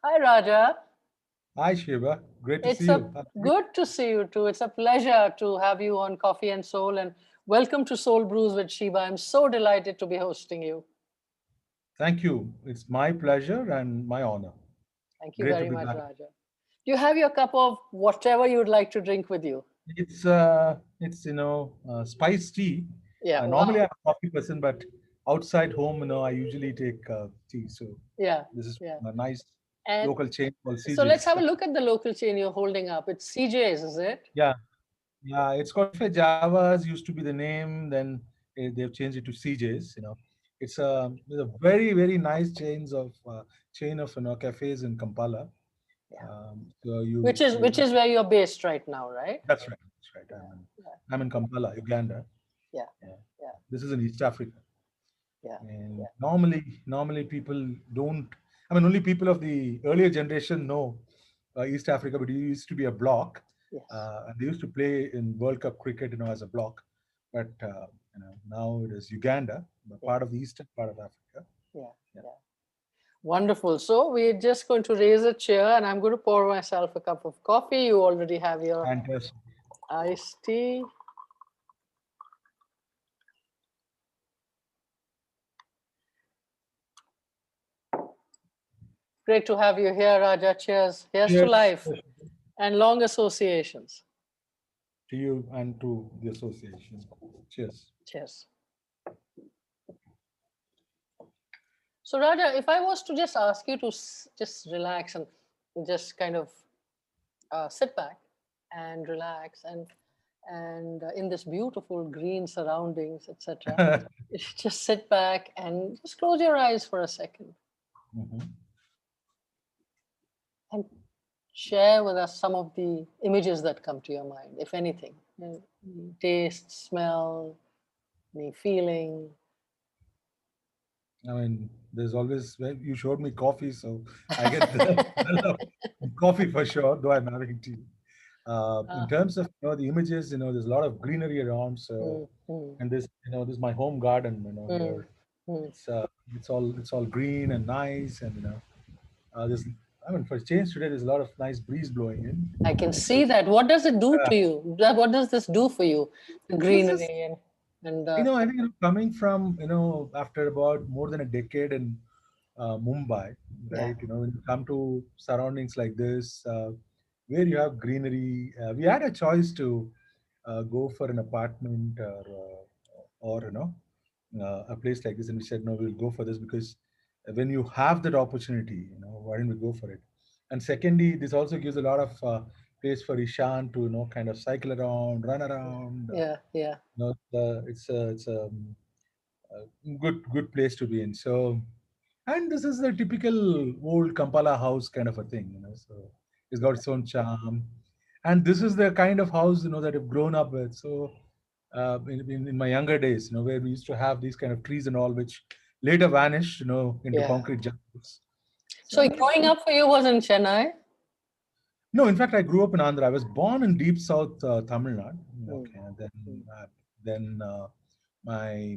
Hi, Raja. Hi, Sheba. Great to see It's a you. good to see you too. It's a pleasure to have you on Coffee and Soul, and welcome to Soul Brews with Sheba. I'm so delighted to be hosting you. Thank you. It's my pleasure and my honor. Thank you Great to very be much, back. Raja. Do you have your cup of whatever you'd like to drink with you? It's spiced tea. Yeah. Normally Wow. I'm a coffee person, but outside home, I usually take tea. So Yeah. this is Yeah. a nice And local chain called so let's CJ's. have a look at the local chain you're holding up. It's CJ's, is it? Yeah, yeah. It's called Cafe Java's. Used to be the name. Then they've changed it to CJ's. It's a very very nice chain of cafes in Kampala. Yeah. So Which is where you're based right now, right? That's right. That's right. Yeah. Yeah. I'm in Kampala, Uganda. Yeah. Yeah. Yeah. This is in East Africa. Yeah. And Yeah. normally people don't. I mean, only people of the earlier generation know East Africa, but it used to be a block, Yes. and they used to play in World Cup cricket, as a block. But now it is Uganda, Yeah. part of the eastern part of Africa. Yeah. Yeah. Yeah. Wonderful. So we're just going to raise a chair and I'm going to pour myself a cup of coffee. You already have your Fantastic. iced tea. Great to have you here, Raja. Cheers. Here's to Cheers life and long associations. to you and to the association. Cheers. Cheers. So, Raja, if I was to just ask you to just relax and just kind of sit back and relax and in this beautiful green surroundings, etc. Just sit back and just close your eyes for a second Mhm. and share with us some of the images that come to your mind, if anything. Taste, smell, any feeling. I mean, there's always, well, you showed me coffee, so I get the smell of coffee for sure, though I'm having tea. In Ah, terms of the images, there's a lot of greenery around. So, mm, mm, and this is my home garden. mm, Here mm. it's all green and nice, and there's I mean for a change today, there's a lot of nice breeze blowing in. I can So, see that. What does it do uh, to you? What does this do for you? The this is greenery and I think coming from after about more than a decade in Mumbai, yeah, right? When you come to surroundings like this, where you have greenery, we had a choice to go for an apartment or a place like this, and we said no, we'll go for this because when you have that opportunity, why don't we go for it? And secondly, this also gives a lot of place for Ishan to kind of cycle around, run around. yeah, yeah. It's a good place to be in. So, and this is the typical old Kampala house kind of a thing, So it's got its own charm, and this is the kind of house that I've grown up with. So, in my younger days, where we used to have these kind of trees and all, which later vanished, into Yeah. concrete jungles. So So I was growing up for you was in Chennai. no, in fact, I grew up in Andhra. I was born in deep south Tamil Nadu. Mm, Okay, and then mm, uh, then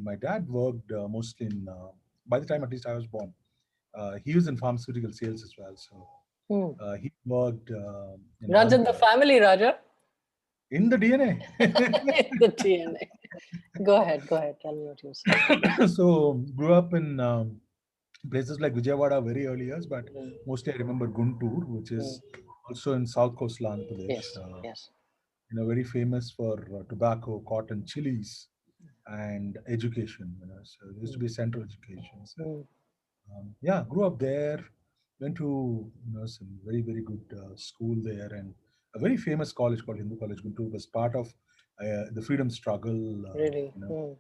my dad worked mostly in. By the time at least I was born, he was in pharmaceutical sales as well. So mm. he worked in Runs in the Andhra family, Raja. in the The DNA. Go ahead. Go ahead. Tell me what you said. DNA. So grew up in places like Vijayawada very early years, but Mm, mostly I remember Guntur, which mm. is also in South Coastal Andhra Pradesh. Yes. Yes. Very famous for tobacco, cotton, chilies, and education. So there used to Mm, be central education. So mm, yeah, grew up there. Went to some very very good school there, and a very famous college called Hindu College Guntur was part of the freedom struggle. really. Mm.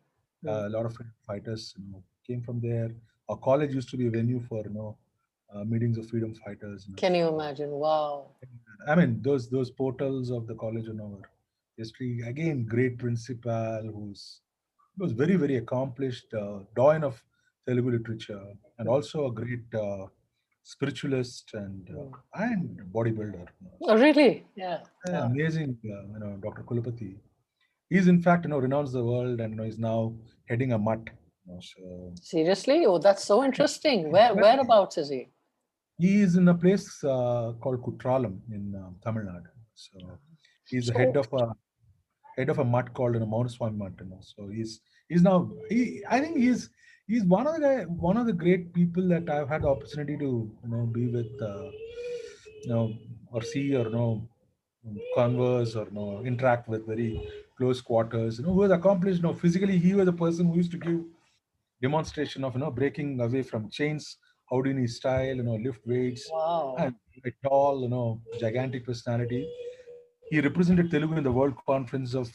A lot of freedom fighters came from there. Our college used to be a venue for meetings of freedom fighters. Can you imagine? Wow. I mean, those portals of the college and our history. Again, great principal who was very very accomplished, doyen of Telugu literature, and also a great spiritualist Mm. and bodybuilder. Oh, really? Yeah. Wow. Amazing, Dr. Kulapati. He's in fact renounced the world and is now heading a mutt. So Seriously? Oh, that's so interesting. but Whereabouts is he? He is in a place called Kutralam in Tamil Nadu. So he's the So head of a mutt called Mount Swami Mutt. So he's now I think he's one of the great people that I've had the opportunity to be with, you know or see, or converse, or interact with very close quarters. Who has accomplished. Physically, he was a person who used to give demonstration of breaking away from chains, Houdini style, lift weights, wow, and a tall, gigantic personality. He represented Telugu in the World Conference of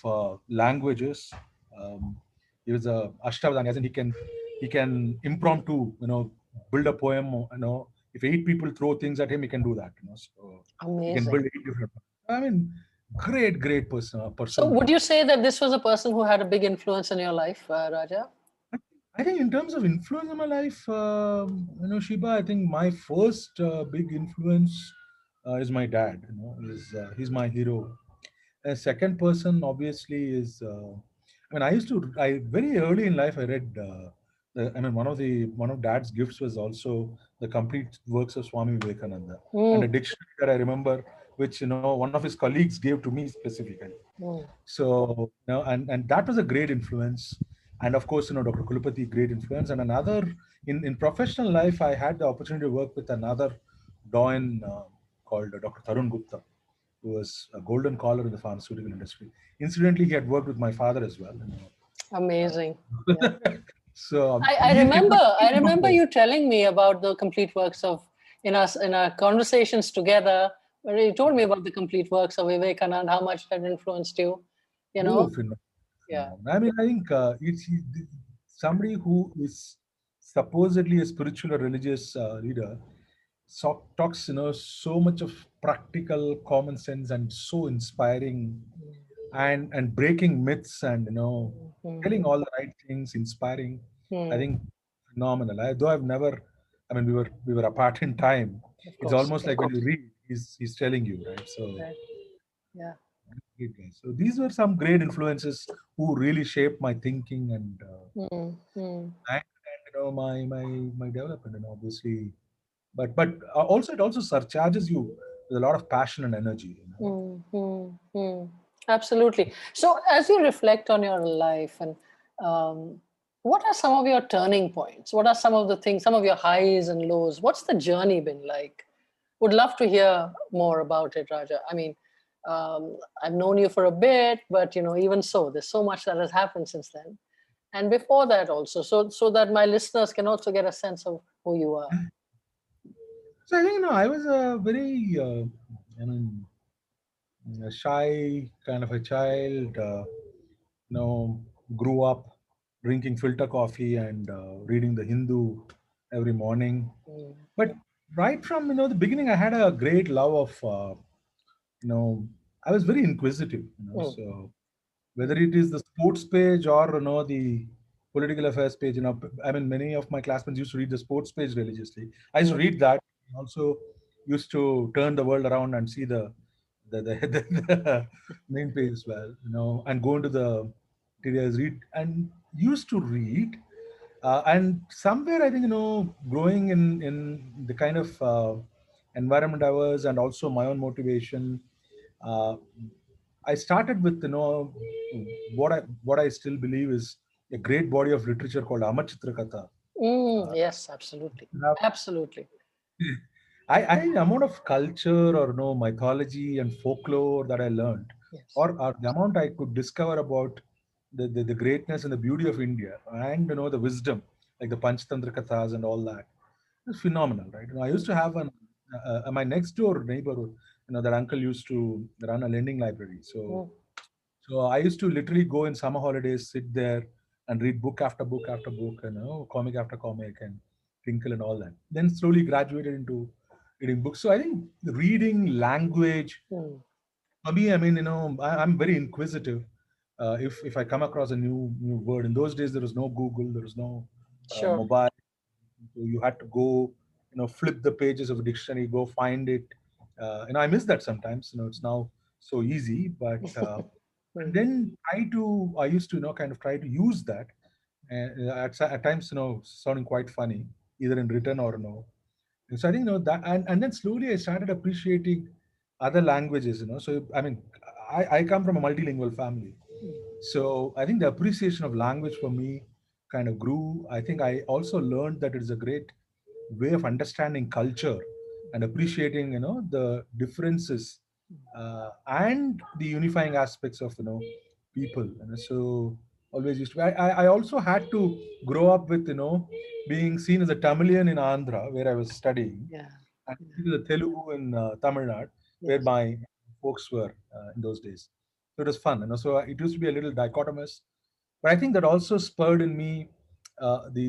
Languages. Um, he was a Ashtavadani, as in he can impromptu, build a poem. If eight people throw things at him, he can do that. So he can amazing. build eight different. I mean, great So person. would you say that this was a person who had a big influence in your life, Raja? I think in terms of influence in my life, Sheba, I think my first big influence is my dad. He's my hero. A second person, obviously, is. I very early in life I read. One of Dad's gifts was also the complete works of Swami Vivekananda and a Mm, dictionary that I remember, which one of his colleagues gave to me specifically. mm, So and that was a great influence. And of course, Dr. Kulapati, great influence. And another, in professional life, I had the opportunity to work with another doyen called Dr. Tarun Gupta, who was a golden collar in the pharmaceutical industry. Incidentally, he had worked with my father as well. amazing. Yeah. So it was I remember you telling me about the complete works of in our conversations together, where you told me about the complete works of Vivekanand, how much that influenced you. You oh, know, phenomenal. yeah. I mean, I think somebody who is supposedly a spiritual or religious leader talks, so much of practical common sense and so inspiring, and breaking myths, and Mm, telling all the right things, inspiring. I mm, think phenomenal. Though I've never, I mean, we were apart in time. of It's course. almost like when you read, he's telling you, right? So Right. Yeah. great guys. So these were some great influences who really shaped my thinking Mm, mm, and my development, and obviously, but also it also surcharges you with a lot of passion and energy. mm, mm, mm. Absolutely. So, as you reflect on your life, and um, what are some of your turning points? What are some of the things, some of your highs and lows? What's the journey been like? Would love to hear more about it, Raja. I mean, I've known you for a bit, but even so, there's so much that has happened since then, and before that also. So that my listeners can also get a sense of who you are. So I think I was a very I mean a shy kind of a child. You know, Grew up drinking filter coffee and reading the Hindu every morning. Mm, But right from the beginning, I had a great love of you know I was very inquisitive. mm, So whether it is the sports page or the political affairs page. I mean, many of my classmates used to read the sports page religiously. I used to mm, read that. Also used to turn the world around and see the main page as well. And go into the materials, read, and used to read. And somewhere I think growing in the kind of environment I was, and also my own motivation, uh, I started with what I still believe is a great body of literature called Amachitrakatha. mm. Yes, absolutely, Now, absolutely. I the amount of culture or mythology and folklore that I learned, Yes. or the amount I could discover about the greatness and the beauty of India, and the wisdom, like the Panchtantra Kathas and all that, it's phenomenal, right? I used Mm, to have my next door neighbor, that uncle used to run a lending library. So mm, so I used to literally go in summer holidays, sit there and read book after book after book, and comic after comic, and Tinkle and all that. Then slowly graduated into reading books. So I think reading language mm. for me, I mean, I'm very inquisitive. If I come across a new word, in those days there was no Google, there was no Sure. mobile. So you had to go, flip the pages of a dictionary, go find it. I miss that sometimes. It's now so easy, but and Mm, then I used to, kind of try to use that at times, sounding quite funny, either in written or So I think, that, and then slowly I started appreciating other languages. So I mean, I come from a multilingual family, Mm. so I think the appreciation of language for me kind of grew. I think I also learned that it is a great way of understanding culture and appreciating, the differences, and the unifying aspects of, people. So always used to. I also had to grow up with, being seen as a Tamilian in Andhra, where I was studying, Yeah. and Yeah. the Telugu in Tamil Nadu, where Yes. my folks were in those days. So it was fun. So it used to be a little dichotomous, but I think that also spurred in me the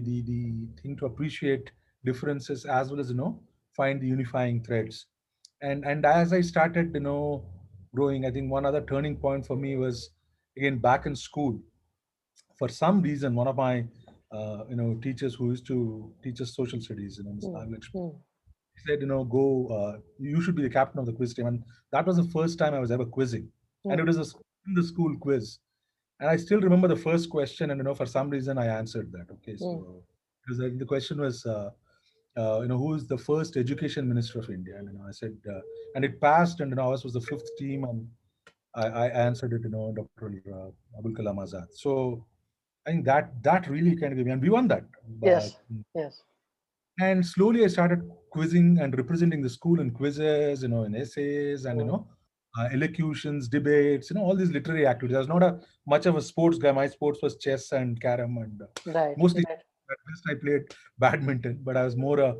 thing to appreciate differences, as well as, find the unifying threads. And as I started, growing, I think one other turning point for me was, again, back in school. For some reason, one of my teachers who used to teach us social studies, Ms. Mm. Nagalakshmi, Mm. said, go, you should be the captain of the quiz team. And that was the first time I was ever quizzing. And it Mm. was in the school quiz. And I still remember the first question. And, for some reason, I answered that. Okay. Mm. So, because the question was, who is the first education minister of India? And, I said, and it passed. And, ours was the fifth team. And I answered it, Dr. Abul Kalam Azad. So I think that really kind of gave me, and we won that. But Yes. Yes. and slowly I started quizzing and representing the school in quizzes, in essays, and, Mm. elocutions, debates, all these literary activities. I was not a much of a sports guy. My sports was chess and carom, and Right. mostly Right. at best I played badminton. But I was more a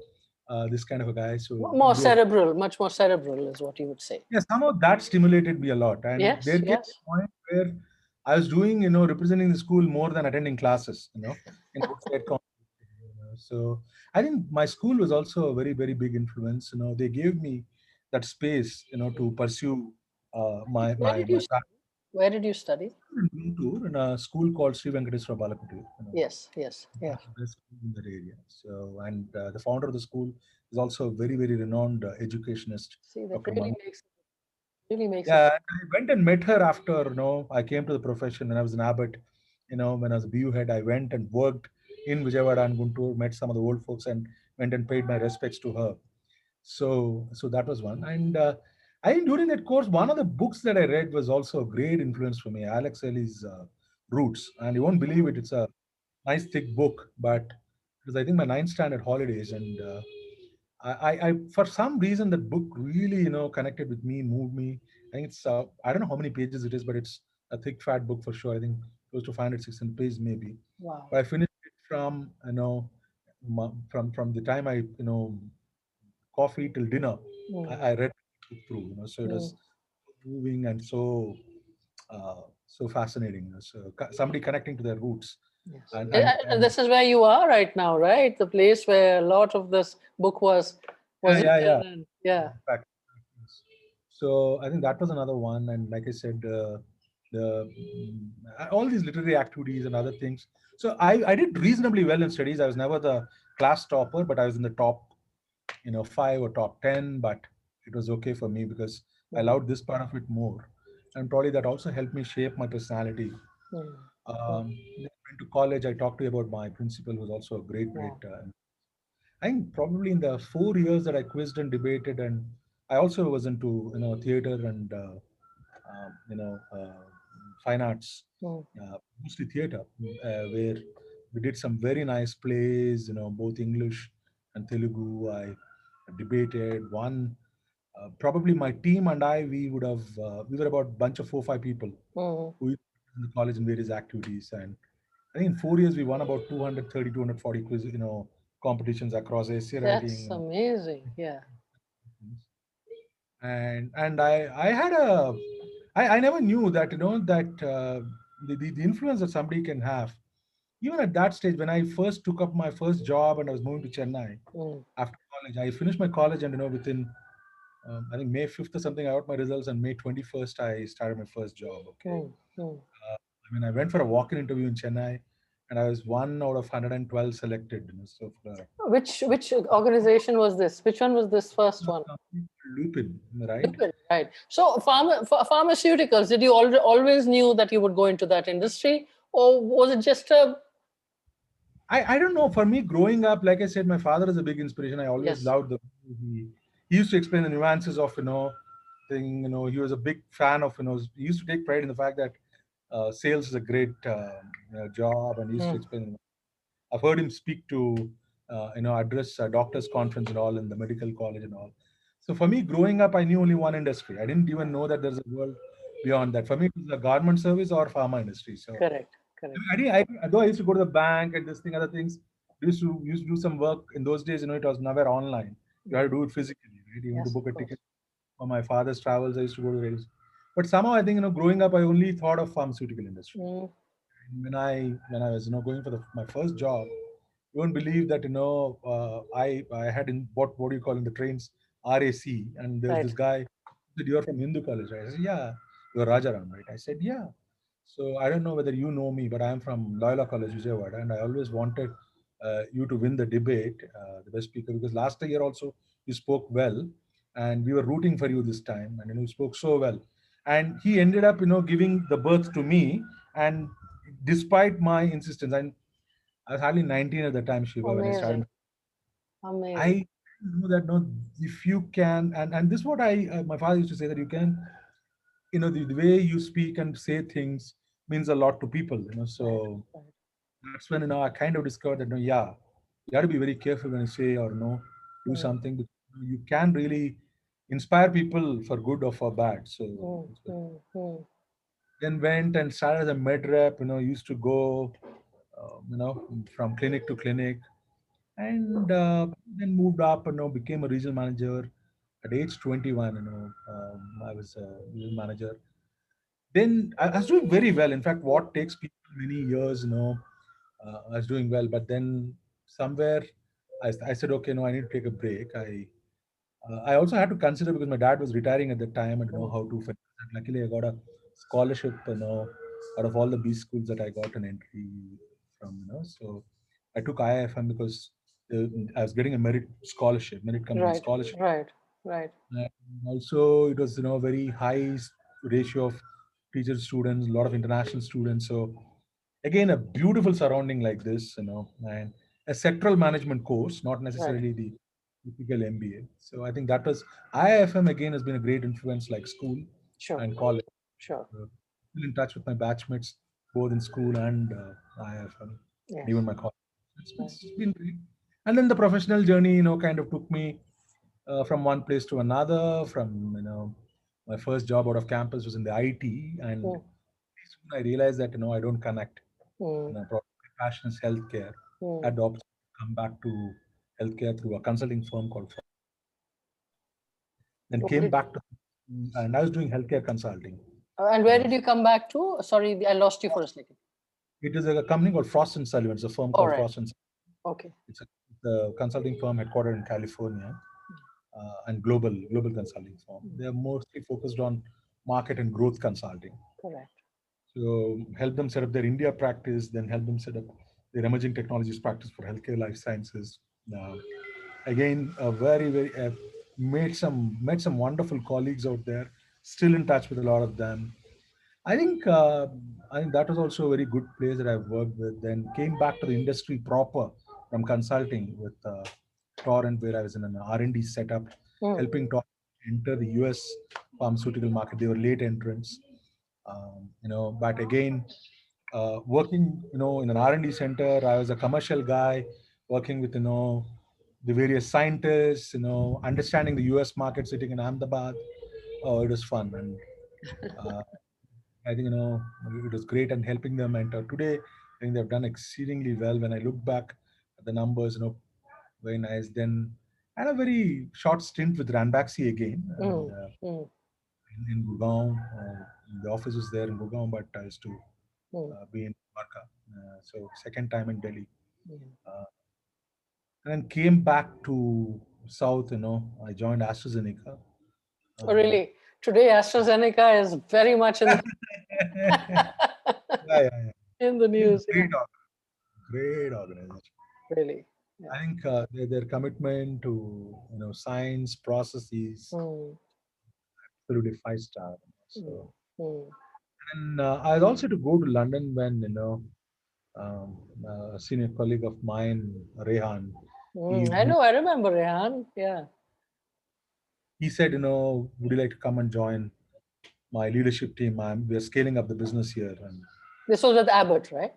this kind of a guy. So More those, cerebral, much more cerebral is what you would say. yeah, somehow that stimulated me a lot. And Yes. there came Yes. a point where I was doing, representing the school more than attending classes, in outside competition. So I think my school was also a very, very big influence. They gave me that space, to pursue Where did you my study? Where did you study? passion in Guntur, in a school called Sri Venkateswara Balapati, Yes. Yes. one Yes. of the best schools in that area. So, and the founder of the school is also a very, very renowned educationist, See, that Dr. Maini. really makes a Yeah, and I went and met her after, I came to the profession when I was in Abbott. When I was a BU head, I went and worked in Vijayawada and Guntur, met some of the old folks, and went and paid my respects to her. So that was one. And I think during that course, one of the books that I read was also a great influence for me, Alex Haley's Roots. And you won't believe it, it's a nice thick book, but it was, I think, my ninth standard holidays. And for some reason, that book really, connected with me, moved me. I think it's, I don't know how many pages it is, but it's a thick, fat book for sure. I think close to 500, 600 pages maybe. wow. But I finished it from, from the time I, coffee till dinner. Mm. I read it through, so it Mm. was moving and so fascinating. So somebody connecting to their roots, Yes. And and this is where you are right now, right? The place where a lot of this book was yeah, written. yeah. And yeah. In fact, yes. So I think that was another one, and like I said, all these literary activities and other things. So I did reasonably well in studies. I was never the class topper, but I was in the top, 5 or top 10. But it was okay for me because I Mm. loved this part of it more, and probably that also helped me shape my personality. Mm. Mm. Then I went to college. I talked to you about my principal, who was also a great, Yeah. great. I think probably in the 4 years that I quizzed and debated, and I also was into, theater and fine arts, Mm. mostly theater, where we did some very nice plays, both English and Telugu. I debated one. Probably my team and I, we were about a bunch of 4 5 people Mm. who used to be in the college in various activities. And I think in 4 years we won about 230, 240 quiz, competitions across essay writing, That's amazing. Yeah. and I had I never knew that, the influence that somebody can have even at that stage. When I first took up my first job and I was moving to Chennai Mm. after college, I finished my college, and within I think May 5th or something, I got my results, and May 21st I started my first job. Okay, Mm. Mm. I mean, I went for a walk-in interview in Chennai, and I was one out of 112 selected. So for Which organization was this? Which one was this first a one? company called Lupin, right? Lupin, right. So pharmaceuticals, did you always knew that you would go into that industry, or was it just a I don't know. For me, growing up, like I said, my father is a big inspiration. I always yes. loved the He used to explain the nuances of thing. He was a big fan of he used to take pride in the fact that sales is a great job, and he used to Mm. explain. I've heard him speak to address doctors conference and all in the medical college and all. So for me, growing up, I knew only one industry. I didn't even know that there's a world beyond that. For me, it was the government service or pharma industry. So Correct. Correct. though I used to go to the bank and this thing, other things, used to do some work in those days. It was never online. You had to Mm. do it physically, right? Even to Yes, book of a ticket course. for my father's travels, I used to go to various. But somehow, I think growing up, I only thought of pharmaceutical industry. Mm. When I was going for my first job, you won't believe that I had in what do you call in the trains RAC, and there's this Right. guy said, "You're from Hindu college, right?" I said, "Yeah." "You're Rajaram, right?" I said, "Yeah." So I don't know whether you know me, but I am from Loyola College, Vijayawada, and I always wanted you to win the debate, the best speaker, because last year also you spoke well, and we were rooting for you this time, and you spoke so well. And he ended up, giving the birth to me, and despite my insistence, and I was hardly 19 at the time, Shiva, when I started. Amazing. Amazing. I know that no, if you can, and this is what my father used to say that you can, the way you speak and say things means a lot to people. Right. So Right. that's when I kind of discovered that yeah, you got to be very careful when you say or do Mm. something. You can really inspire people for good or for bad. So Mm. Mm. Mm. then went and started as a med rep. Used to go, from clinic to clinic, and then moved up. Became a regional manager at age 21. I was a regional manager. Then I was doing very well. In fact, what takes people many years, I was doing well. But then somewhere I said, okay, no, I need to take a break. I also had to consider because my dad was retiring at the time and know Mm. how to. Luckily, I got a scholarship. Out of all the B schools that I got an entry from. So I took IIFM because I was getting a merit scholarship. Merit comes in Right. scholarship. Right. Right. And also, it was very high ratio of teacher students, a lot of international students. So again, a beautiful surrounding like this, and a sectoral management course, not Right. necessarily the typical MBA. So I think that was IIFM again has been a great influence, like school Sure. and college. Sure. Still in touch with my batchmates, both in school and IIFM, and even Yes. my college. Right. It's been great. And then the professional journey, kind of took me from one place to another. From my first job out of campus was in the IT, and Mm. soon I realized that I don't connect. Mm. My passion is healthcare. I Mm. had the opportunity to come back to healthcare through a consulting firm called then What came did, back to and I was doing healthcare consulting. and where Uh, did you come back to? Sorry, I lost you for a second. it is a company called Frost and Sullivan. It's a firm All called right. Frost and Sullivan. Okay. It's a consulting firm headquartered in California, and global consulting firm. Mm. They are mostly focused on market and growth consulting. Correct. So help them set up their India practice, then help them set up their emerging technologies practice for healthcare life sciences. Uh, Again, a very met some wonderful colleagues out there. Still in touch with a lot of them. I think I think that was also a very good place that I've worked with. Then came back to the industry proper from consulting with Torrent, where I was in an R&D setup, Mm. helping Torrent enter the US pharmaceutical market. They were late entrants, but again, working in an R&D center, I was a commercial guy working with the various scientists, understanding the US market, sitting in Ahmedabad. Oh, it was fun, and uh, I think it was great and helping them. And today, I think they've done exceedingly well. When I look back at the numbers, very nice. Then I had a very short stint with Ranbaxy again, and Mm. Mm. in Gurgaon. The office was there in Gurgaon, but I used to Mm. be in Dwarka. So second time in Delhi, Yeah. uh, and then came back to South. I joined AstraZeneca. Oh, Uh, really? Today, AstraZeneca is very much in yeah, yeah, yeah. in the It's news. Yeah. great organization. Really. I Yeah. think their commitment to science processes Mm. absolutely 5 star. Mm. So Mm. and I was also to go to London when a senior colleague of mine, Rehan, he Mm. I know. I remember Rehan. Yeah. he said, would you like to come and join my leadership team? We're scaling up the business here. And This was with Abbott, right?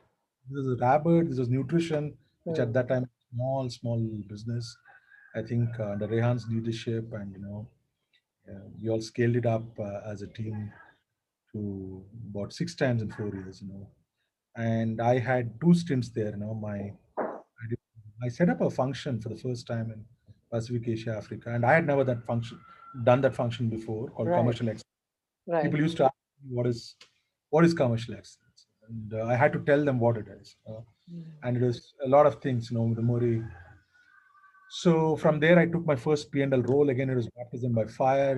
this is Rabbit, this was nutrition, which at Hmm. that time, small business. I think under Rehan's leadership, and we all scaled it up as a team to about 6 times in 4 years. And I had two stints there. I set up a function for the first time in Pacific Asia, Africa, and I had never done that function before, called Right, commercial excellence. right. People used to ask me what is commercial excellence, and I had to tell them what it is. Hmm. And it was a lot of things, the more. So from there, I took my first P&L role. Again, it was baptism by fire.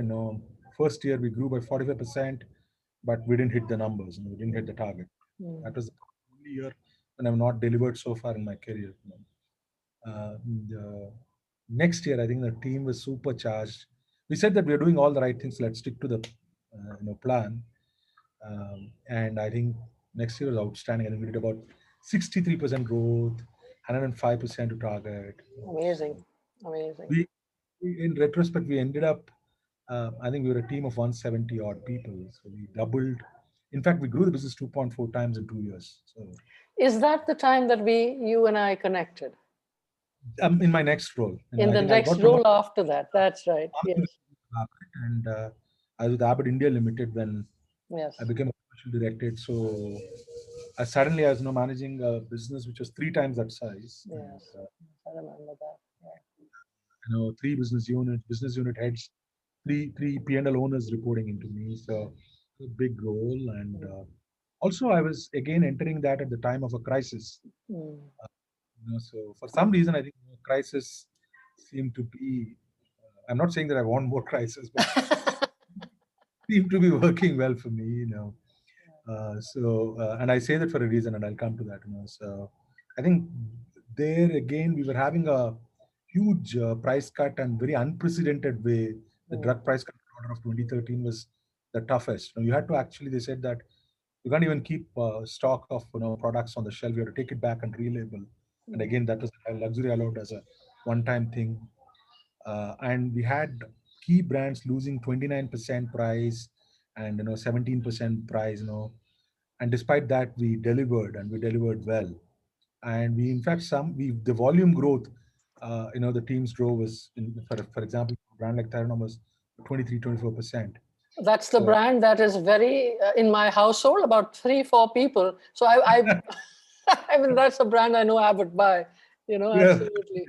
First year we grew by 45%, but we didn't hit the numbers. We didn't hit the target. Hmm. That was the only year when I've not delivered so far in my career. The next year, I think the team was supercharged. We said that we are doing all the right things. Let's stick to the plan. And I think next year was outstanding. I think we did about 63% growth, 105% to target. Amazing, amazing. We, in retrospect, we ended up. I think we were a team of 170 odd people. So we doubled. In fact, we grew the business 2.4 times in 2 years. So Is that the time that you and I connected? in my next role, In I the think I next got promoted role after that. That's right. to Yes, Abbott, and I was with Abbott India Limited when I yes, became a commercial director. So I was managing a business which was 3 times that size, and yes. I remember that. Yeah. three business unit heads, three P&L owners reporting into me. So a big role, and also I was again entering that at the time of a crisis. Mm. So for some reason, I think crisis seemed to be. I'm not saying that I want more crisis, but seem to be working well for me. And I say that for a reason, and I'll come to that. So I think there again we were having a huge price cut and very unprecedented way. The Mm. drug price cut order of 2013 was the toughest. You had to actually. They said that you can't even keep stock of products on the shelf. You have to take it back and relabel. And Mm. again, that was a luxury allowed as a one-time thing. And we had key brands losing 29% price and 17% price. And despite that, we delivered, and we delivered well. And we, in fact, the volume growth, the teams drove was, for example, a brand like Theranom was 23-24%. That's the So brand that is very in my household, about three, four people. So I I mean, that's a brand I know Abbott by. yeah, Absolutely.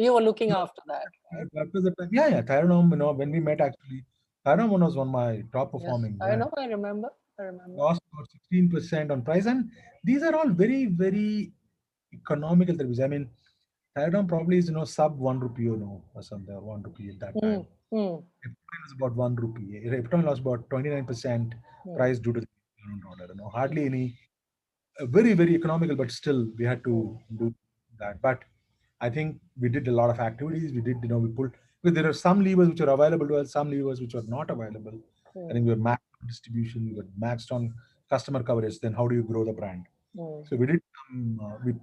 You were looking yeah, after that, right? that was the time. Yeah, Theranom. When we met, actually, Theranom was one of my top Yes, performing I brands. know. I remember. I remember. Lost about 16% on price. And these are all very, very economical therapies. I mean, Thiodome probably is, sub 1 rupee, or something, or 1 rupee at that Mm. time. Mm. Eptoin was about 1 rupee. Eptoin lost about 29% Mm. price due to the order. Hardly any, very, very economical, but still we had Mm. to do that. But I think we did a lot of activities. We did, we pulled, because there are some levers which are available to us, some levers which are not available. I think Mm. we were maxed on distribution, we were maxed on customer coverage. Then how do you grow the brand? Mm. So we did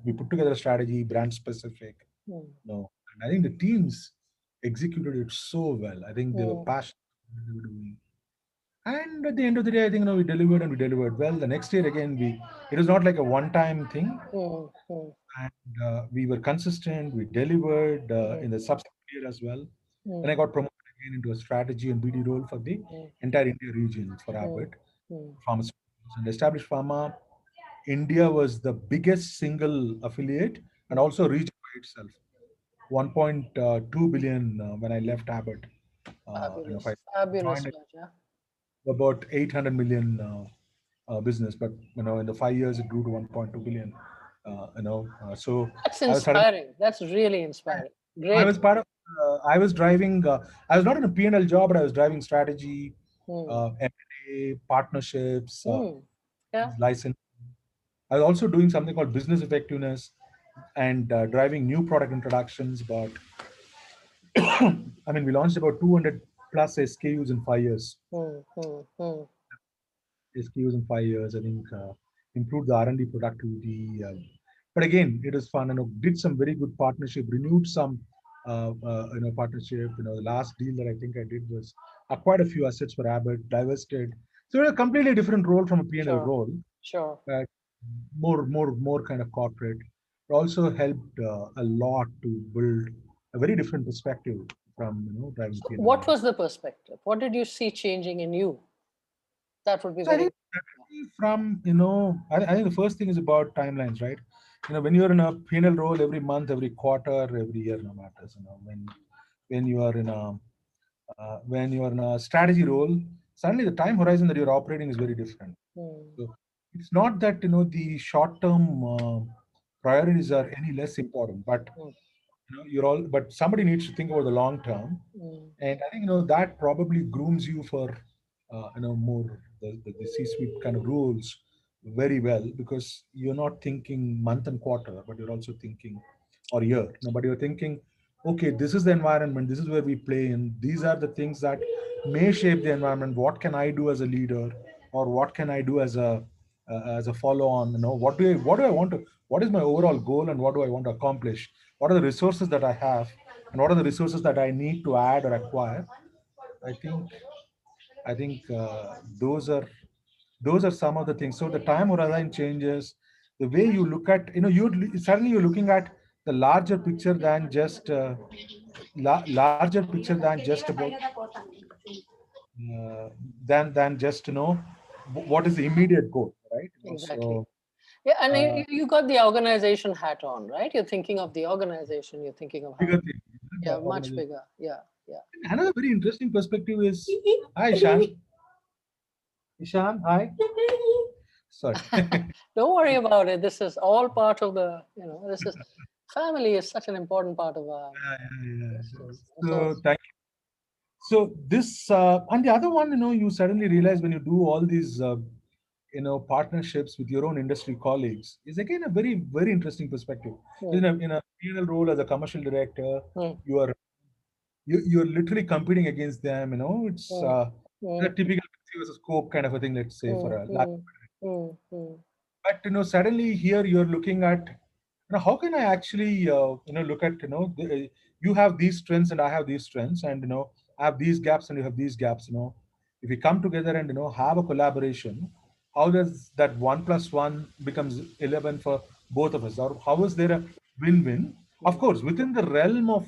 we put together a strategy, brand specific. Mm. And I think the teams executed it so well. I think they were Mm. passionate what they were doing. And at the end of the day, I think we delivered, and we delivered well. The next year again, it was not like a one-time thing, Mm. Mm. and we were consistent. We delivered Mm. in the subsequent year as well. Then I Mm. got promoted again into a strategy and BD role for the Mm. entire India region for Mm. Abbott Mm. Pharmaceuticals, and established Pharma. India was the biggest single affiliate and Mm. also region by itself. 1.2 billion when I left Abbott. If I Fabulous. Fabulous, joined it, Raja. about 800 million business, but in the 5 years it grew to 1.2 billion. So That's I was suddenly inspiring. That's really inspiring. I Great. was part of. I was driving. I was not in a P&L job, but I was driving strategy, Mm. M&A, partnerships, Mm. Yeah. license. I was also doing something called business effectiveness and driving new product introductions. But I mean, we launched about 200 plus SKUs in 5 years. Mm. Mm. Mm. SKUs in 5 years, I think, improved the R&D productivity. But again, it was fun, and did some very good partnership, renewed some partnership. The last deal that I think I did was acquired a few assets for Abbott, divested. So a completely different role from a P&L Sure. role, Sure. uh, more kind of corporate. It also helped a lot to build a very different perspective from driving So P&L what numbers. was the perspective? What did you see changing in you? That would be So I very. think from I think the first thing is about timelines, right? When you're in a P&L role every month, every quarter, every year, no matters. When you are in a when you are in a strategy role, suddenly the time horizon that you're operating is very different. Mm, So it's not that the short-term priorities are any less important, but mm, you're all. But somebody needs to think about the long term, mm, and I think that probably grooms you for more the C-suite kind of rules very well, because you're not thinking month and quarter, but you're also thinking or year. But you're thinking, okay, this is the environment, this is where we play in, these are the things that may shape the environment. What can I do as a leader, or what can I do as a follow on? What do I want to, what is my overall goal, and what do I want to accomplish? What are the resources that I have, and what are the resources that I need to add or acquire? I think i think uh, those are those are some of the things. So the time horizon changes, the way you look at, you suddenly you're looking at the larger picture than just larger picture than just about uh, than just what is the immediate goal, right? exactly. So Yeah, and uh, you got the organization hat on, right? You're thinking of the organization. You're thinking of how. bigger thing, the Yeah, much organization. bigger. Yeah, yeah. Another very interesting perspective is, hi Ishan, hi. Sorry. Don't worry about it. This is all part of the. This is family is such an important part of our. Yeah, yeah, Yes, yeah. yes. So So thank you. So this and the other one, you suddenly realize when you do all these, partnerships with your own industry colleagues, is again a very very interesting perspective. mm, In a P&L role as a commercial director, mm, you are you're literally competing against them. It's mm, a mm, typical Pepsi versus Coke kind of a thing. Let's say for mm, a lab. mm, mm, mm. But suddenly here you're looking at, how can I actually look at, you have these strengths and I have these strengths, and I have these gaps and you have these gaps. If we come together and have a collaboration, how does that 1 plus 1 becomes 11 for both of us, or how is there a win-win? Of Mm, course, within the realm of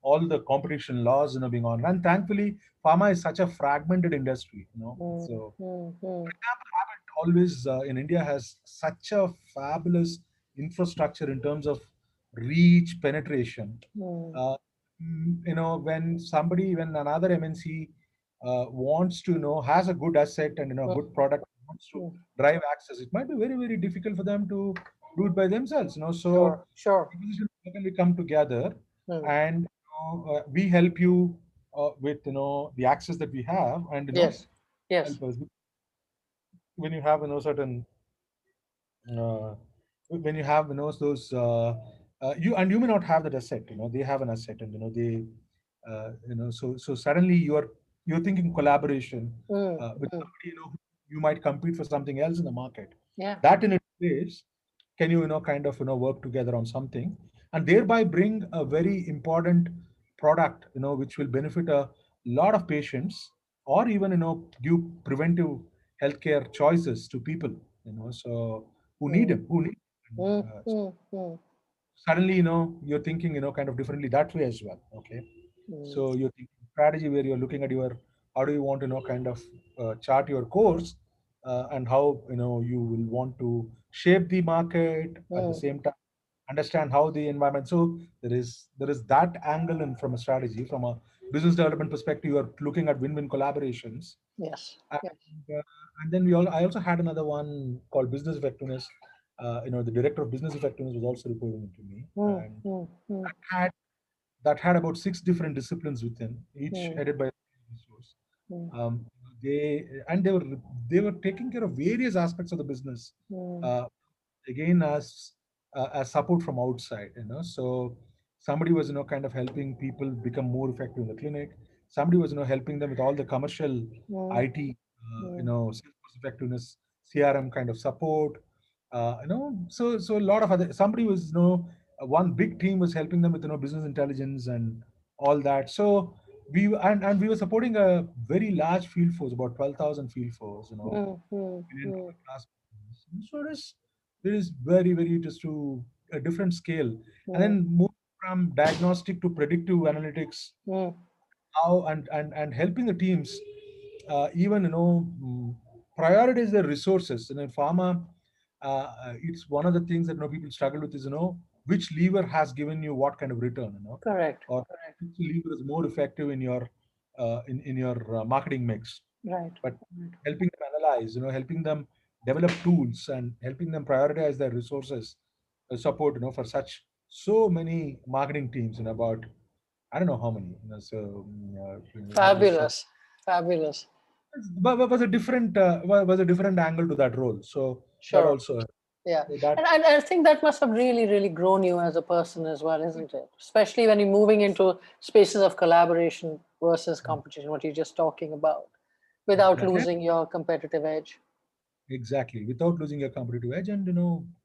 all the competition laws being on, and thankfully pharma is such a fragmented industry. mm, So mm, mm, always in India has such a fabulous infrastructure in terms of reach, penetration. mm, Uh, when another MNC wants to has a good asset and good mm, product, wants to mm. drive access, it might be very very difficult for them to do it by themselves. So Sure, sure. how can we come together Mm. and we help you with the access that we have, and Yes, yes. help us when you have certain uh, when you have those you may not have that asset, they have an asset, and so suddenly you're thinking collaboration Mm, with mm. somebody, you might compete for something else in the market. Yeah. That in its place, can you kind of work together on something, and thereby bring a very important product which will benefit a lot of patients, or even give preventive healthcare choices to people, so Mm, who need mm, so mm, mm, suddenly you're thinking kind of differently that way as well. Okay, mm, so you're thinking strategy where you're looking at your, how do you want to kind of chart your course, and how you will want to shape the market at the mm. same time, understand how the environment. So there is that angle, and from a strategy, from a business development perspective, you are looking at win-win collaborations. Yes, yes. And then I also had another one called business effectiveness. The director of business effectiveness was also reporting to me, Mm, and mm, mm, had that had about six different disciplines within, each mm, headed by a resource. mm, Um, they were taking care of various aspects of the business, mm, uh, again as support from outside. So somebody was kind of helping people become more effective in the clinic. Somebody was helping them with all the commercial mm, IT, mm, sales effectiveness, CRM kind of support. So a lot of other, somebody was one big team was helping them with business intelligence and all that. So and we were supporting a very large field force, about 12,000 field force, mm, mm, million mm, dollar class business. So it is very, very just to a different scale. And mm, then move from diagnostic to predictive analytics, mm. how and helping the teams even prioritize their resources. And in pharma, it's one of the things that people struggle with is which lever has given you what kind of return, Correct. or Correct. which lever is more effective in your marketing mix. Right. But Right. helping them analyze, helping them develop tools and helping them prioritize their resources, support for such so many marketing teams, about I don't know how many. So just Fabulous. Fabulous. but was a different was a different angle to that role. So that Sure. also Yeah. so that And I think that must have really, really grown you as a person as well, isn't it? Especially when you're moving into spaces of collaboration versus competition, what you're just talking about, without exactly losing your competitive edge. exactly without losing your competitive edge and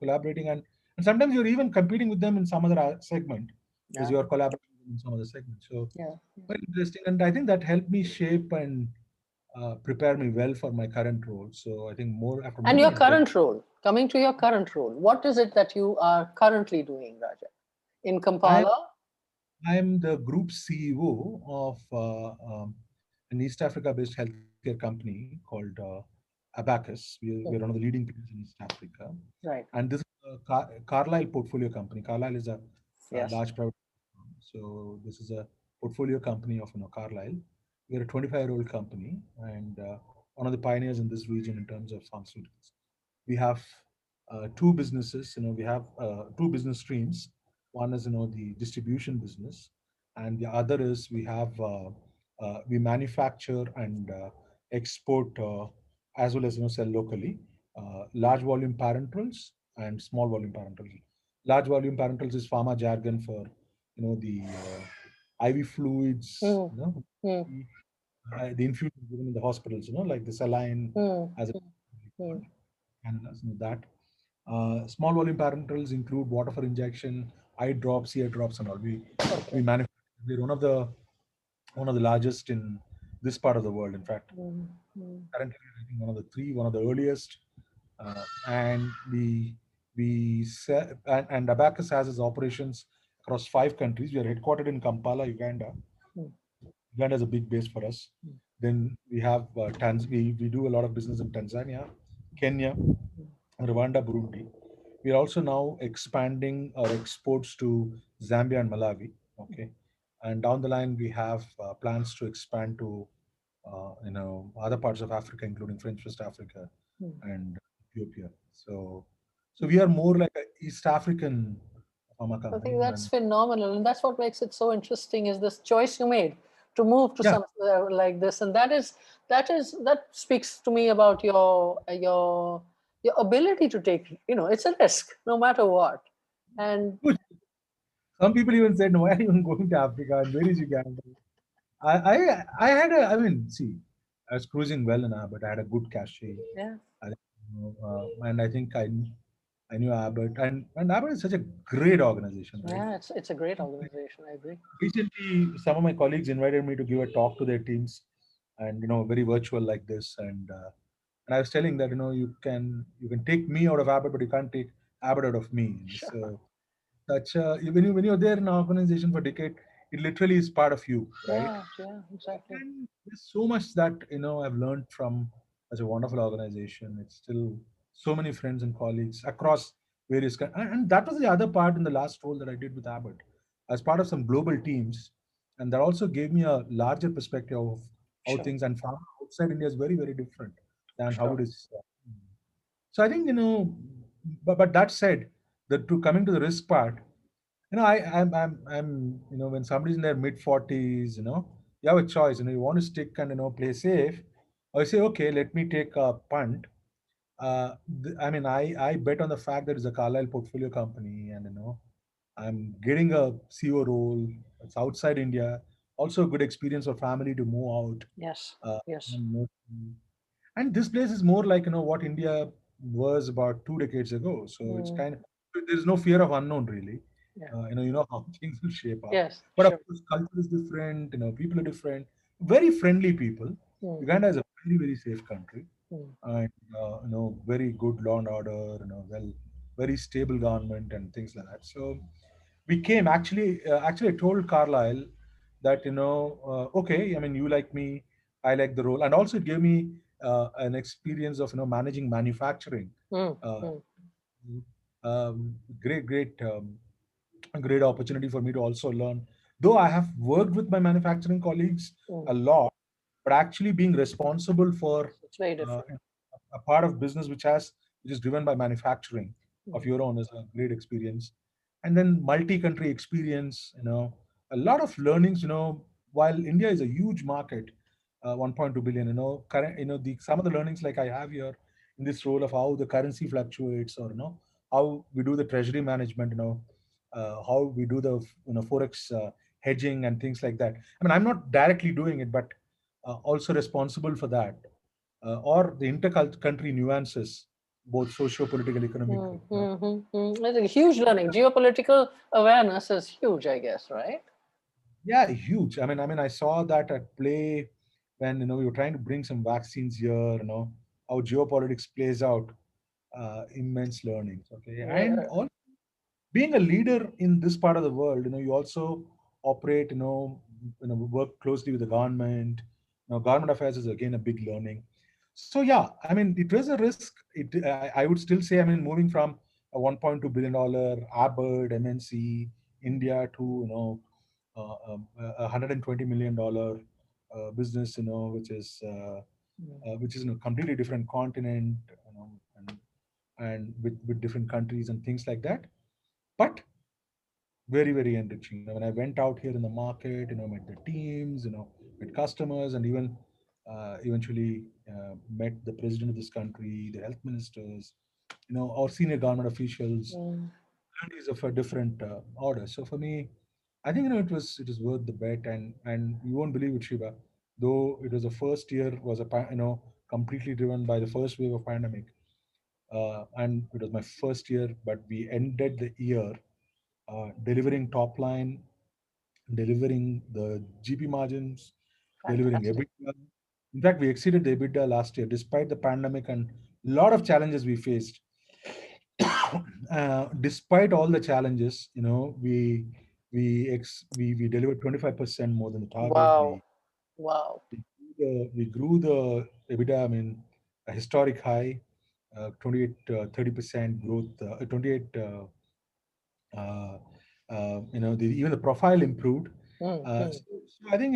collaborating and sometimes you're even competing with them in some other segment because Yeah. you're collaborating in some other segment. So Yeah. very interesting, and I think that helped me shape and prepare me well for my current role. So I think more after And moving your into tech, current role, coming to your current role, what is it that you are currently doing, Raja, in I'm Kampala? I'm the group CEO of an East Africa-based healthcare company called Abacus. We're one of the Mm. leading players in East Africa, Right. and this is a Carlyle portfolio company. Carlyle is a Yes. large private firm. So this is a portfolio company of Carlyle. We're a 25-year-old company and one of the pioneers in this region in terms of pharmaceuticals. We have two businesses. We have two business streams. One is the distribution business, and the other is we manufacture and export as well as sell locally large volume parenterals and small volume parenterals. Large volume parenterals is pharma jargon for the IV fluids, Mm. Mm. the infusion given in the hospitals, like the saline Mm. as a Mm. cannabis, that. Small volume parenterals include water for injection, eye drops, ear drops, and all. We Okay. manufacture. We're one of the largest in this part of the world. In fact, Mm. Mm. currently I think one of the earliest, and and Abacus has its operations across 5 countries. We are headquartered in Kampala, Uganda. Mm. Uganda is a big base for us. Then we have we do a lot of business in Tanzania, Kenya, Rwanda, Burundi. We are also now expanding our exports to Zambia and Malawi. Okay, and down the line we have plans to expand to other parts of Africa, including French West Africa Mm. and Ethiopia. So we are more like an East African pharma I company, think that's and phenomenal, and that's what makes it so interesting. Is this choice you made to move to yeah, something like this, and that speaks to me about your ability to take. It's a risk, no matter what. And some people even said, "Why are you even going to Africa? And where is Uganda?" I had I mean, see, I was cruising well enough, but I had a good cachet. yeah, And I think I knew Abbott, and Abbott is such a great organization, right? yeah, it's a great organization. I agree. Recently, some of my colleagues invited me to give a talk to their teams, and very virtual like this, and I was telling that you can take me out of Abbott, but you can't take Abbott out of me. Sure. So such a when you're there in an organization for a decade, it literally is part of you, right? Yeah, yeah, exactly. And there's so much that I've learned from such a wonderful organization. It's still so many friends and colleagues across various and that was the other part in the last role that I did with Abbott as part of some global teams, and that also gave me a larger perspective of how Sure, things and pharma outside India is very, very different than how sure. it is. So I think but that said, the to coming to the risk part, I'm when somebody's in their mid 40s, you have a choice. You want to stick and play safe, or you say, okay, let me take a punt. I mean, I bet on the fact that it's a Carlyle portfolio company, and I'm getting a CEO role. It's outside India. Also, a good experience for family to move out. Yes, Uh, yes. and and this place is more like what India was about 2 decades ago. So it's Mm. kind of there's no fear of unknown really. Yeah. how things will shape up. Yes. But of Sure. course, culture is different. People are different. Very friendly people. Mm, Uganda is a very very safe country, mm, and very good law and order. Very stable government and things like that. So we came actually I told Carlisle that okay, I mean, you like me, I like the role, and also it gave me an experience of managing manufacturing. mm, uh, mm, great a great opportunity for me to also learn. Though I have worked with my manufacturing colleagues mm. a lot, but actually being responsible for It's very uh, different. a part of business which is driven by manufacturing of Mm, your own is a great experience. And then multi-country experience, a lot of learnings. While India is a huge market, 1.2 billion, current, the some of the learnings like I have here in this role of how the currency fluctuates, or how we do the treasury management, how we do the forex hedging and things like that. I mean, I'm not directly doing it, but also responsible for that, or the inter-country nuances, both socio-political, economic. mm, mm, mm, mm. It's a huge learning. Geopolitical awareness is huge, I guess, right? Yeah, huge. I mean, I saw that at play when we were trying to bring some vaccines here. How geopolitics plays out. Immense learnings. Okay, and Yeah. also being a leader in this part of the world, you also operate, work closely with the government. Government affairs is again a big learning. So yeah, I mean, it was a risk. I would still say, I mean, moving from a 1.2 billion Abbott MNC India to a $120 million business, Mm, which is in a completely different continent, and with different countries and things like that. But very very enriching. When I went out here in the market, met the teams, met customers, and even eventually met the president of this country, the health ministers, our senior government officials, mm. and is of a different order. So for me, I think it was worth the bet. And you won't believe it, Shiva, though it was the first year was completely driven by the first wave of pandemic, and it was my first year, but we ended the year delivering top line, delivering the GP margins, delivering Fantastic. EBITDA. In fact, we exceeded the EBITDA last year despite the pandemic and a lot of challenges we faced. Despite all the challenges, we delivered 25% more than the target. Wow. Wow. We grew the EBITDA. I mean, a historic high, 28 30% growth, 28 uh, even the profile improved. Mm, mm, So I think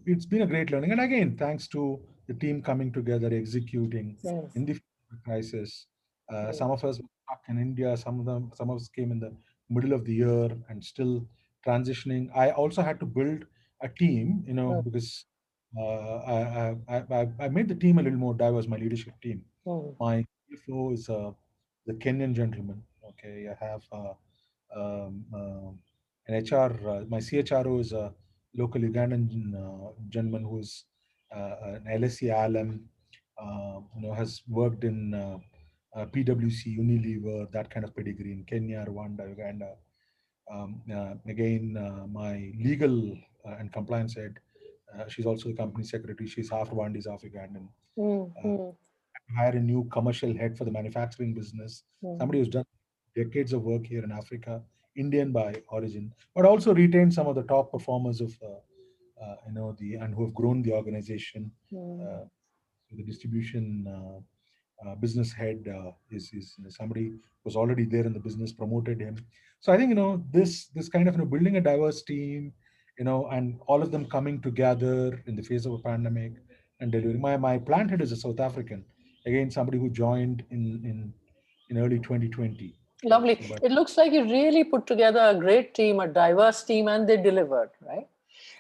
it's been a great learning, and again, thanks to the team coming together, executing mm, in the crisis. mm, Some of us were stuck in India. Some of us came in the middle of the year and still transitioning. I also had to build a team, mm, because I made the team a little more diverse. My leadership team. mm. My CFO is the Kenyan gentleman. Okay, I have an HR. My CHRO is a local Ugandan gentleman who's an LSE alum. Has worked in PwC, Unilever, that kind of pedigree in Kenya, Rwanda, Uganda. Again, my legal and compliance head. She's also the company secretary. She's half Rwandese, half Ugandan. Mm, Uh, mm, hire a new commercial head for the manufacturing business, mm, somebody who's done decades of work here in Africa, Indian by origin, but also retained some of the top performers of the and who have grown the organization. mm. Uh, so the distribution business head is somebody who was already there in the business, promoted him. So I think this kind of building a diverse team, and all of them coming together in the face of a pandemic and delivering. My plant head is a South African, again somebody who joined in early 2020. Okay, Lovely. so but It looks like you really put together a great team, a diverse team, and they delivered, right?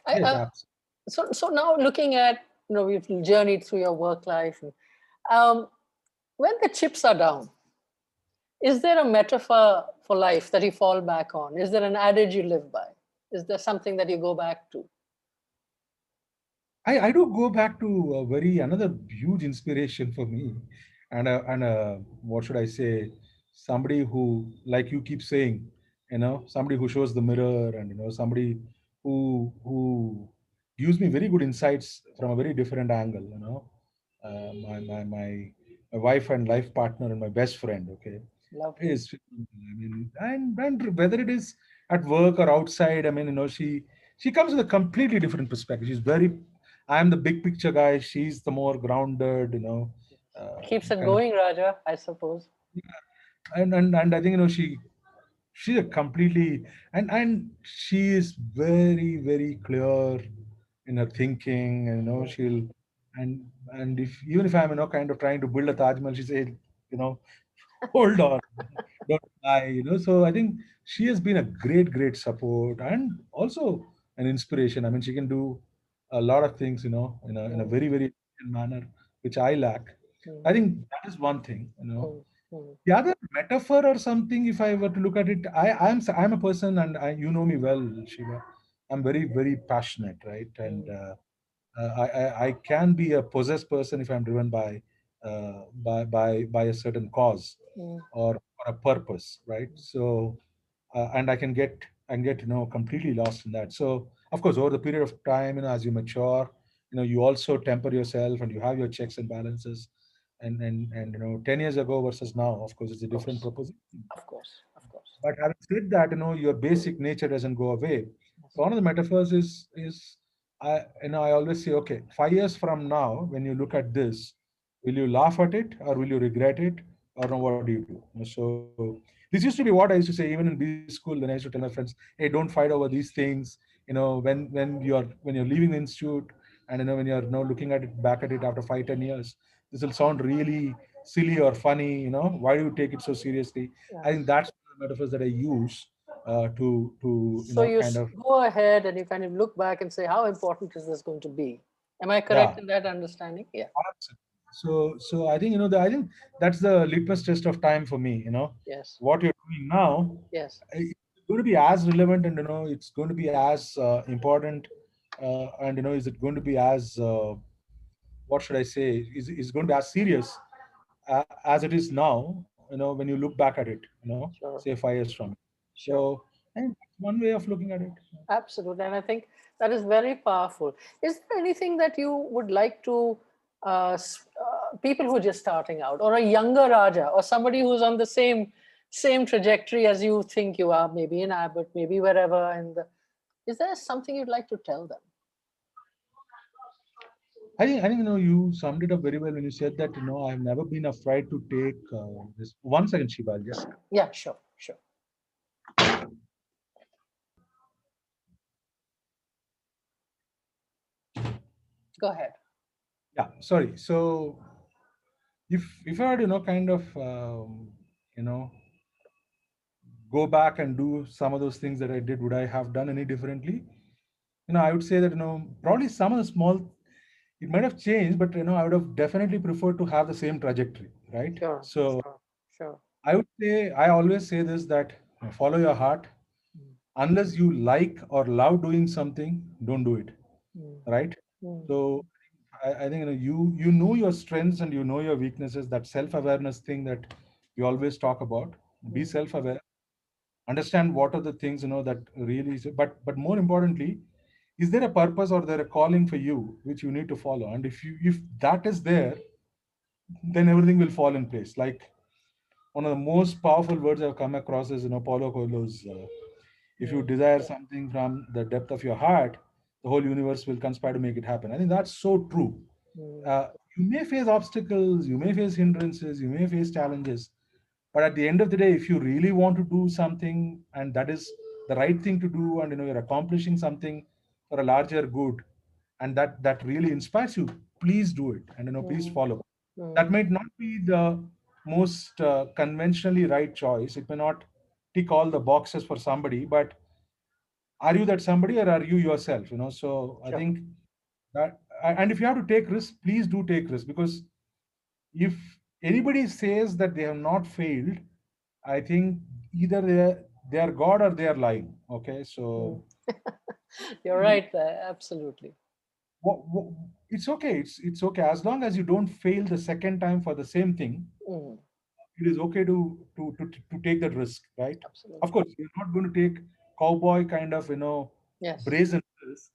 I, yes, absolutely. so now looking at, we've journeyed through your work life. Um, when the chips are down, is there a metaphor for life that you fall back on? Is there an adage you live by? Is there something that you go back to? I do go back to a very another huge inspiration for me, and what should I say? Somebody who, like you keep saying, somebody who shows the mirror, and somebody who gives me very good insights from a very different angle. My wife and life partner and my best friend, okay, Lovely. is, I mean, and whether it is at work or outside, I mean, she comes with a completely different perspective. She's very, I'm the big picture guy, she's the more grounded, Keeps it kind of. going, Raja, I suppose. And I think she's a completely, and she is very very clear in her thinking, and Mm, she'll, and if even if I'm kind of trying to build a Taj Mahal, she says, you know hold on, don't lie, so I think she has been a great support, and also an inspiration. I mean, she can do a lot of things, in a mm, very very efficient manner, which I lack. I mm, think that is one thing. mm, mm, The other metaphor or something, if I were to look at it, I'm a person, and you know me well, Shiva. I'm very very passionate, right? And mm, I can be a possessed person if I'm driven by a certain cause, mm. or a purpose, right? So and I can get completely lost in that. So of course, over the period of time, as you mature, you also temper yourself, and you have your checks and balances. And 10 years ago versus now, of course, it's a Of different course, proposition. of course, of course. But having said that, your basic nature doesn't go away. Yes. So one of the metaphors is I always say, okay, 5 years from now, when you look at this, will you laugh at it, or will you regret it, or no, what do you do? So this used to be what I used to say even in B school. When I used to tell my friends, hey, don't fight over these things. When you're leaving the institute, and when you're now looking at it back at it after 5-10 years, this will sound really silly or funny. Why do you take it so seriously? I think Yes. that's the metaphors that I use to So you kind of. go ahead and you kind of look back and say, how important is this going to be? Am I correct Yeah, in that understanding? Yeah. absolutely. So I think I think that's the litmus test of time for me. Yes. What you're doing now, Yes. it's going to be as relevant, and it's going to be as important, and is it going to be as what should I say, is going to be as serious as it is now, when you look back at it, say Sure. 5 years from. Sure. So I think that's one way of looking at it. Absolutely. And I think that is very powerful. Is there anything that you would like to, people who are just starting out, or a younger Raja, or somebody who's on the same trajectory as you think you are, maybe in Abbott, maybe wherever, is there something you'd like to tell them? I think you summed it up very well when you said that I have never been afraid to take this. 1 second, Shiba. I'll just. Yeah, sure, sure. Go ahead. Yeah, sorry. So if I had kind of you know go back and do some of those things that I did, would I have done any differently? I would say that probably some of the small, it might have changed, but I would have definitely preferred to have the same trajectory, right? Sure, So sure, sure. I would say, I always say this, that follow your heart. Mm, Unless you like or love doing something, don't do it, mm, right? mm, So I think you know your strengths and you know your weaknesses. That self-awareness thing that you always talk about. Be mm, self-aware. Understand what are the things that really is. But more importantly, is there a purpose or there a calling for you which you need to follow? And if that is there, then everything will fall in place. Like one of the most powerful words I've come across is Paulo Coelho's. If you mm, desire something from the depth of your heart, the whole universe will conspire to make it happen. I think that's so true. mm, You may face obstacles, you may face hindrances, you may face challenges, but at the end of the day, if you really want to do something and that is the right thing to do, and you're accomplishing something for a larger good, and that really inspires you, please do it, and please mm, follow. That mm, might not be the most conventionally right choice. It may not tick all the boxes for somebody, but are you that somebody, or are you yourself? So I sure. think that, and if you have to take risks, please do take risks, because if anybody says that they have not failed, I think either they are god or they are lying. Okay, Mm. so You're right there, absolutely. it's okay, it's okay as long as you don't fail the second time for the same thing. Mm, it is okay to take that risk, right? Of Absolutely. course, you're not going to take cowboy kind of Yes. brazen risk,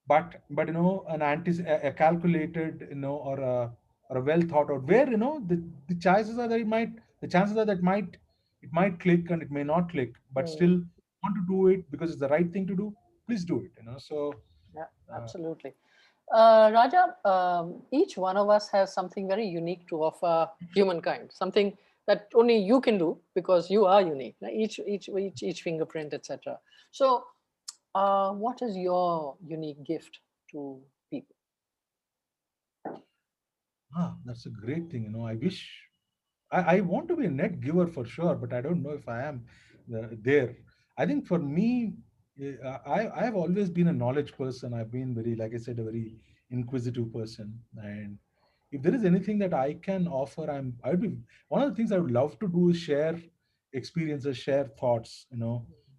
but an a calculated or a well thought out, where the chances are that the chances are that it might click and it may not click, but Mm. still want to do it because it's the right thing to do. Please do it. So Yeah, uh, absolutely. Raja, each one of us has something very unique to offer humankind, something that only you can do because you are unique, right? Each fingerprint, etc. So, what is your unique gift to people? that's a great thing. I wish I want to be a net giver for sure, but I don't know if I am there. I think for me, I have always been a knowledge person. I've been very, like I said, a very inquisitive person. And if there is anything that I can offer, I'd be one of the things I would love to do is share experiences, share thoughts,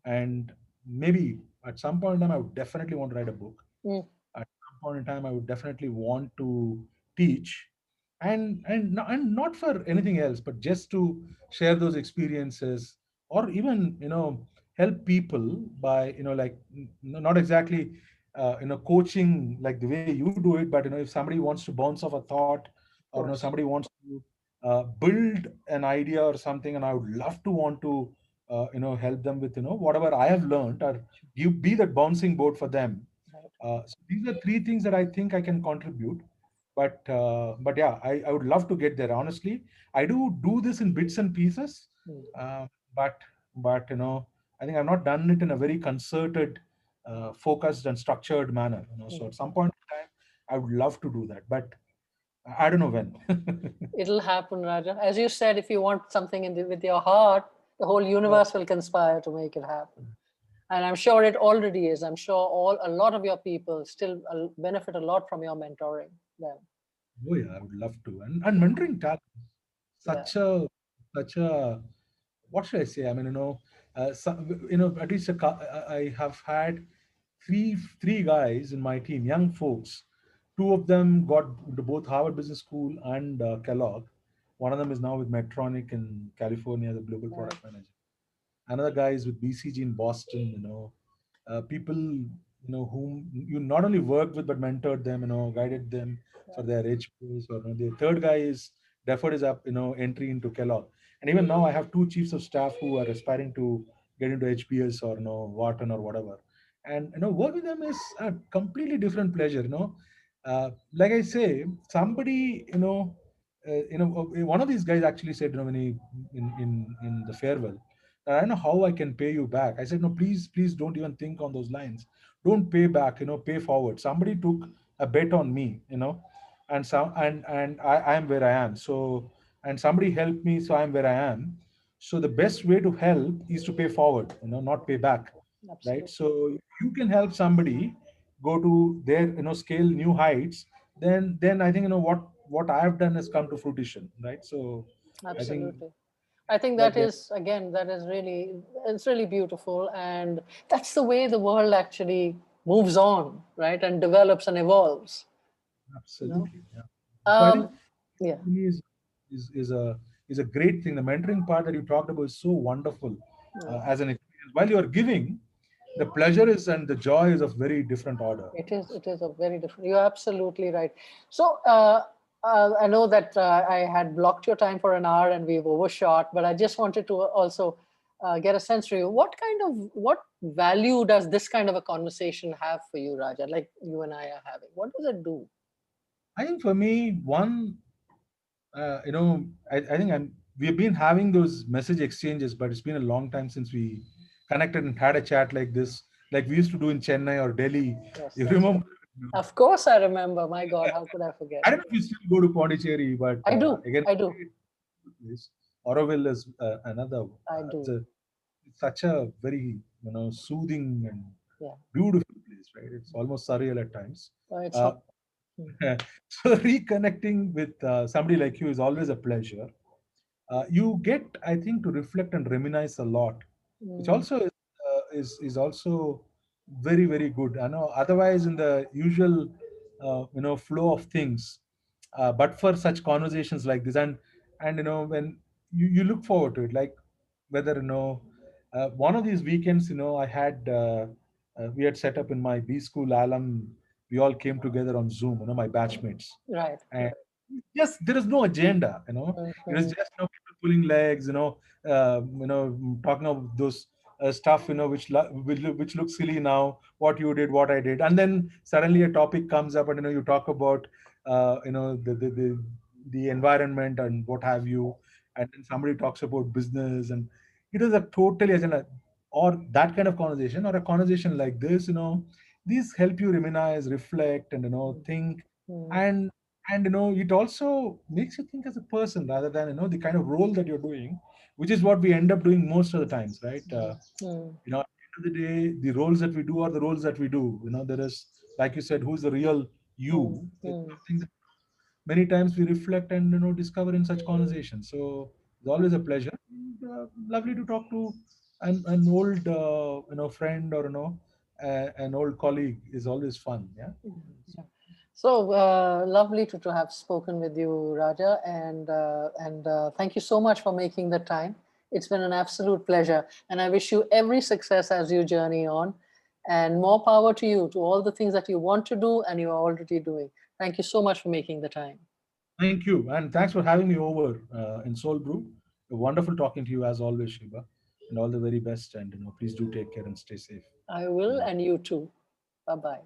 and maybe at some point in time, I would definitely want to write a book. Mm, At some point in time, I would definitely want to teach, and not for anything else, but just to share those experiences, or even help people by like not exactly coaching like the way you do it, but if somebody wants to bounce off a thought, of or course. somebody wants to build an idea or something, and I would love to want to help them with whatever I have learned, or you be that bouncing board for them. Right. So these are three things that I think I can contribute. But yeah, I would love to get there. Honestly, I do this in bits and pieces, Mm, uh, but but I think I've not done it in a very concerted, focused and structured manner. So mm. at some point in time, I would love to do that, but I don't know when. It'll happen, Raja. As you said, if you want something with your heart, the whole Uh, universe will conspire to make it happen. And I'm sure it already is. I'm sure a lot of your people still benefit a lot from your mentoring them. oh yeah, I would love to. And mentoring talent, Yeah. such a what should I say? I mean, at least I have had three guys in my team, young folks. Two of them got to both Harvard Business School and Kellogg. One of them is now with Medtronic in California as a global Right. product manager. Another guy is with BCG in Boston. People whom you not only worked with but mentored them, guided them for Right. their HPs. Or the third guy is deferred his up entry into Kellogg. And even now I have two chiefs of staff who are aspiring to get into HPS or Wharton or whatever. And work with them is a completely different pleasure. Like I say, somebody one of these guys actually said, when he in the farewell, I don't know how I can pay you back. I said, no, please don't even think on those lines. Don't pay back, pay forward. Somebody took a bet on me, and I am where I am. So, and somebody helped me, so I'm where I am. So the best way to help is to pay forward, not pay back. Right. Absolutely. So if you can help somebody go to their, scale new heights, then I think what I have done has come to fruition. Right. So I think Absolutely. I think like that that. is, again, that is really, it's really beautiful. And that's the way the world actually moves on, right? And develops and evolves, you know? Absolutely. Yeah. So I think Um, yeah. to me is a great thing. The mentoring part that you talked about is so wonderful Yeah. as an experience. While you are giving, the pleasure is and the joy is of very different order. It is a very different. You're absolutely right. So I know that I had blocked your time for an hour and we've overshot, but I just wanted to also get a sense from you. What value does this kind of a conversation have for you, Raja? Like you and I are having. What does it do? I think for me, one, I think we've been having those message exchanges, but it's been a long time since we connected and had a chat like this, like we used to do in Chennai or Delhi. Yes, You that's right. remember? Of course, I remember. My God, how could I forget? I don't know if you still go to Pondicherry, but I do. again, I do. place. Auroville is another. I do. It's such a very soothing and Yeah. beautiful place, right? It's almost surreal at times. It's Uh, not. Hmm. so reconnecting with somebody like you is always a pleasure. You get, I think, to reflect and reminisce a lot, which Mm, also is also very good. I know otherwise in the usual flow of things, but for such conversations like this, and when you look forward to it, like whether one of these weekends, I had we had set up in my B school alum. We all came together on Zoom, my batchmates, Right. and yes, there is no agenda. It was Mm-hmm. just people pulling legs, talking about those stuff, which looks silly now. What you did, what I did, and then suddenly a topic comes up, and you talk about the environment and what have you, and then somebody talks about business, and it is a totally agenda, or that kind of conversation, or a conversation like this. These help you reminisce, reflect, and think, Mm-hmm. and it also makes you think as a person rather than the kind of role that you're doing, which is what we end up doing most of the times, right? At the end of the day, the roles that we do are the roles that we do. There is, like you said, who's the real you. It's Mm-hmm. something that many times we reflect and discover in such conversations. So it's always a pleasure. And, lovely to talk to an old friend, or an old colleague is always fun. Yeah. Yeah. So lovely to have spoken with you, Raja, and thank you so much for making the time. It's been an absolute pleasure, and I wish you every success as you journey on, and more power to you to all the things that you want to do and you are already doing. Thank you so much for making the time. Thank you, and thanks for having me over in Soul Brew. Wonderful talking to you as always, Sheba, and all the very best. And please do take care and stay safe. I will, Bye. and you too. Bye bye.